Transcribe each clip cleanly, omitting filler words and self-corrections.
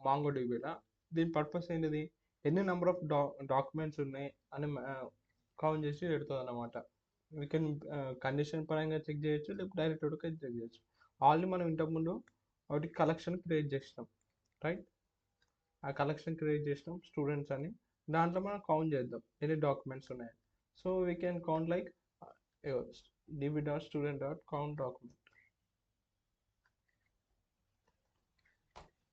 Mango డిబిలో. దీని purpose ఏంటిది, ఎన్ని నెంబర్ ఆఫ్ డాక్యుమెంట్స్ ఉన్నాయి అని కౌంట్ చేసి పెడుతుంది అన్నమాట. వీ కెన్ కండిషన్ పరంగా చెక్ చేయొచ్చు, లేకపోతే డైరెక్ట్ కూడా చెక్ చేయొచ్చు. ఆల్రెడీ మనం ఇంతకుముందు ఒకటి కలెక్షన్ క్రియేట్ చేసినాం, రైట్? ఆ కలెక్షన్ క్రియేట్ చేసినాం స్టూడెంట్స్ అని. దాంట్లో మనం కౌంట్ చేద్దాం ఎన్ని డాక్యుమెంట్స్ ఉన్నాయి. So we can count like db.student.count document.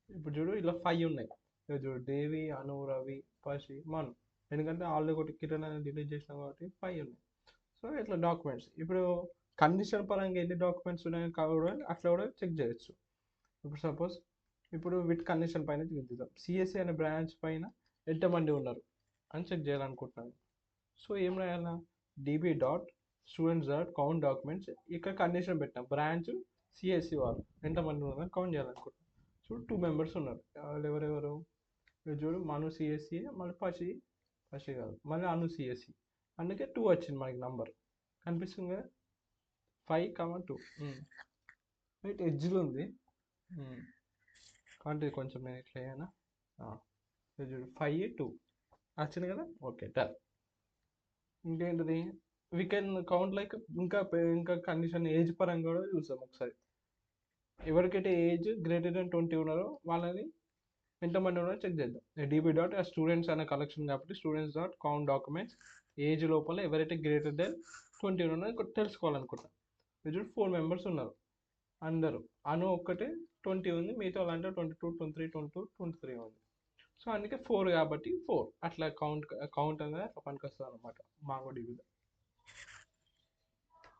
ఇప్పుడు చూడు ఇలా 5 ఉన్నాయి. ఇక్కడ చూడు దేవి, అను, రవి, పసి, మను. ఎందుకంటే ఆల్రెడీ ఒకటి కిరణ్ అనేది డిలీట్ చేసినాం కాబట్టి 5 ఉన్నాయి. సో ఇట్లా డాక్యుమెంట్స్. ఇప్పుడు కండిషన్ పరంగా ఎన్ని డాక్యుమెంట్స్ ఉన్నాయని కూడా అట్లా కూడా చెక్ చేయొచ్చు. ఇప్పుడు సపోజ్ ఇప్పుడు వీటి కండిషన్ పైన చెక్ చేద్దాం. సిఎస్సి అనే బ్రాంచ్ పైన ఎంతమంది ఉన్నారు అని చెక్ చేయాలనుకుంటున్నాను. సో ఏం రాయాలా, db.students.count డాక్యుమెంట్స్. ఇక్కడ కండిషన్ పెట్టాం, బ్రాంచ్ సిఎస్సి వాళ్ళు ఎంతమంది ఉన్నారని కౌంట్ చేయాలనుకుంటున్నాను. చూడు 2 మెంబర్స్ ఉన్నారు. వాళ్ళు ఎవరెవరు, చూడు మను సిఎస్సి, మళ్ళీ పసి కాదు, మళ్ళీ అను సిఎస్సి. అందుకే 2 వచ్చింది మనకి నంబర్, కనిపిస్తుంది కదా, 5, 2. రైట్, ఎడ్జ్లో ఉంది కాబట్టి కొంచెం నేను ఇట్లా అయ్యానా. చూడు 5, 2 వచ్చింది కదా. Okay, done. ఇంకేంటిది, వీ కెన్ కౌంట్ లైక్ ఇంకా కండిషన్ ఏజ్ పరంగా కూడా చూసాం ఒకసారి. ఎవరికైతే ఏజ్ గ్రేటర్ దెన్ 20 ఉన్నారో వాళ్ళని ఎంతమంది ఉన్నారో చెక్ చేద్దాం. db.students అనే కలెక్షన్ కాబట్టి students.count డాక్యుమెంట్స్ ఏజ్ లోపల ఎవరైతే గ్రేటర్ దెన్ 20 ఉన్నారో తెలుసుకోవాలనుకుంటాం. మీరు 4 మెంబర్స్ ఉన్నారు అందరూ. అను ఒక్కటే 20 ఉంది, మిగతా వాళ్ళంటే 22, 23, 22, 23 ఉంది. సో అందుకే 4 కాబట్టి 4 అట్లా కౌంట్ అనేది పనికి వస్తుంది అనమాట మాంగో డిబిలో.